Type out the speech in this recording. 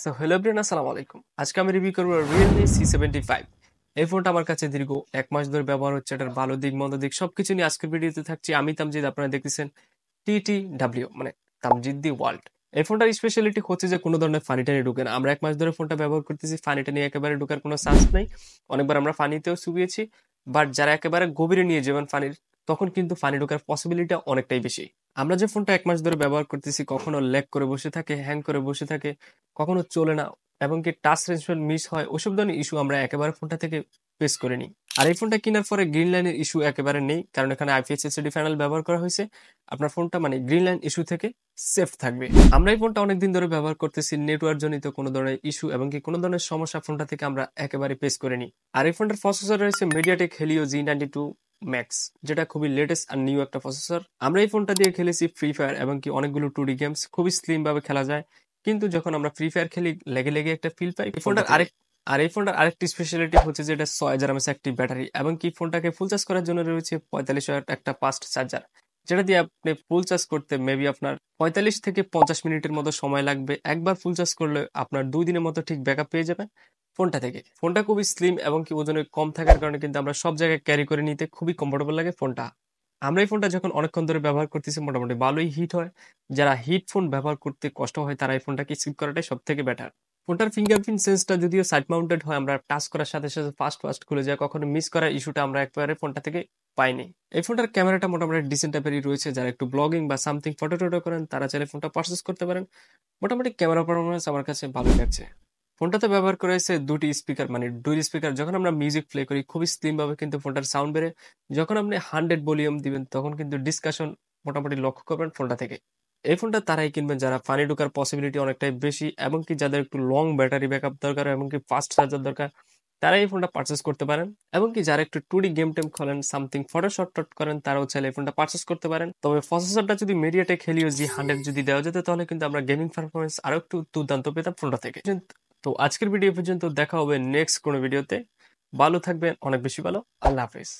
So hello everyone, আসসালামু আলাইকুম। আজকে আমি রিভিউ করবো Realme C75। এই ফোনটা আমার কাছে দীর্ঘ 1 মাস ধরে ব্যবহার হচ্ছে। এটার ভালো দিক মন্দ দিক সবকিছু নিয়ে আজকের ভিডিওতে থাকছি। আমি তামজিদ, আপনারা দেখতেছেন TTW, মানে তামজিদ দি ওয়ার্ল্ড। এই ফোনটার স্পেশালিটি হচ্ছে যে কোনো ধরনের ফানি টানি ঢুকে না। আমরা 1 মাস ধরে ফোনটা ব্যবহার করতেছি, ফানি টানি একেবারে ঢুকার কোনো চান্স নেই। অনেকবার আমরা ফানিতেও চুবিয়েছি, বাট যারা একেবারে গভীরে নিয়ে যাবেন ফানির, তখন কিন্তু ফানি ঢোকার পসিবিলিটি অনেকটাই বেশি। আমরা যে ফোনটা 1 মাস ধরে ব্যবহার করতেছি, কখনো ল্যাগ করে বসে থাকে, হ্যাং করে বসে থাকে, কখনো চলে না, এবং কি টাচ সেন্সর মিস হয়, ওসব ধরনের ইস্যু আমরা একেবারে ফোনটা থেকে ফেস করে নিই। আর এই ফোনটা কেনার পরে গ্রিন লাইনের ইস্যু একেবারে নেই, কারণ এখানে IPS LCD প্যানেল ব্যবহার করা হয়েছে। আপনার ফোনটা মানে গ্রিন লাইন ইস্যু থেকে সেফ থাকবে। আমরা এই ফোনটা অনেকদিন ধরে ব্যবহার করতেছি, নেটওয়ার্ক জনিত কোনো ধরনের ইস্যু এবং কি কোনো ধরনের সমস্যা ফোনটা থেকে আমরা একেবারে ফেস করে নিই। আর এই ফোনটার প্রসেসর রয়েছে MediaTek Helio G92 ম্যাক্স, যেটা খুবই লেটেস্ট আর নিউ একটা প্রসেসর। আমরা এই ফোনটা দিয়ে খেলেছি ফ্রি ফায়ার এবং কি অনেকগুলো 2D গেমস, খুবই স্লিম ভাবে খেলা যায়। কিন্তু যখন আমরা ফ্রি ফায়ার খেলি, লেগে লেগে একটা ফিল পাই ফোনটার আরেক। আর এই ফোনটার আরেকটি স্পেশালিটি হচ্ছে যে এটা 6000 mAh একটি ব্যাটারি, এবং কি ফোনটাকে ফুল চার্জ করার জন্য রয়েছে 45 ওয়াট একটা ফাস্ট চার্জার, যেটা দিয়ে আপনি ফুল চার্জ করতে মেবি আপনার 45 থেকে 50 মিনিটের মতো সময় লাগবে। একবার ফুল চার্জ করলে আপনার 2 দিনের মতো ঠিক ব্যাকআপ পেয়ে যাবেন ফোনটা থেকে। ফোনটা খুবই স্লিম এবং কি ওজনে কম থাকার কারণে কিন্তু আমরা সব জায়গায় ক্যারি করে নিতে খুবই কমফোর্টেবল লাগে ফোনটা। আমরা এই ফোনটা যখন অনেকক্ষণ ধরে ব্যবহার করতেছি, মোটামুটি ভালোই হিট হয়। যারা হিট ফোন ব্যবহার করতে কষ্ট হয়, তারা এই ফোনটাকে স্কিপ করাটাই সব থেকে বেটার। ফোনটার ফিঙ্গারপ্রিন্ট সেন্সটা যদিও সাইড মাউন্টেড হয়, আমরা টাচ করার সাথে সাথে ফাস্ট ফাস্ট খুলে যায়, কখনো মিস করার ইস্যুটা আমরা একবারে ফোনটা থেকে পাইনি। এই ফোনটার ক্যামেরাটা মোটামুটি ডিসেন্ট টাইপেরই রয়েছে। যারা একটু ব্লগিং বা সামথিং ফটো টটো করেন, তারা চাইলে ফোনটা পারচেস করতে পারেন। মোটামুটি ক্যামেরা পারফরমেন্স আমার কাছে ভালোই লাগছে। ফোনটাতে ব্যবহার করা হয়েছে দুটি স্পিকার, মানে ডুয়াল স্পিকার। যখন আমরা মিউজিক প্লে করি, খুবই স্লিম ভাবে কিন্তু ফোনটার সাউন্ড বেড়ে। যখন আপনি 100 ভলিউম দিবেন, তখন কিন্তু ডিসকাশন মোটামুটি লক্ষ্য করবেন ফোনটা থেকে। এই ফোনটা তারাই কিনবেন যারা পানি ঢোকার পসিবিলিটি অনেকটাই বেশি, এবং কি যাদের একটু লং ব্যাটারি ব্যাকআপ দরকার এবং কি ফাস্ট চার্জার দরকার, তারা এই ফোনটা পারচেস করতে পারেন। এবং কি যারা একটু 2D গেম টেম খেলেন, সামথিং ফটোশট টট করেন, তারাও চাইলে এই ফোনটা পারচেস করতে পারেন। তবে প্রসেসরটা যদি MediaTek Helio G100 যদি দেওয়া যেত, তাহলে কিন্তু আমরা গেমিং পারফরমেন্স আরো একটু দুর্দান্ত পেতাম ফোনটা থেকে। তো আজকের ভিডিও পর্যন্ত, দেখা হবে নেক্সট কোনো ভিডিওতে। ভালো থাকবেন, অনেক বেশি ভালো। আল্লাহ হাফেজ।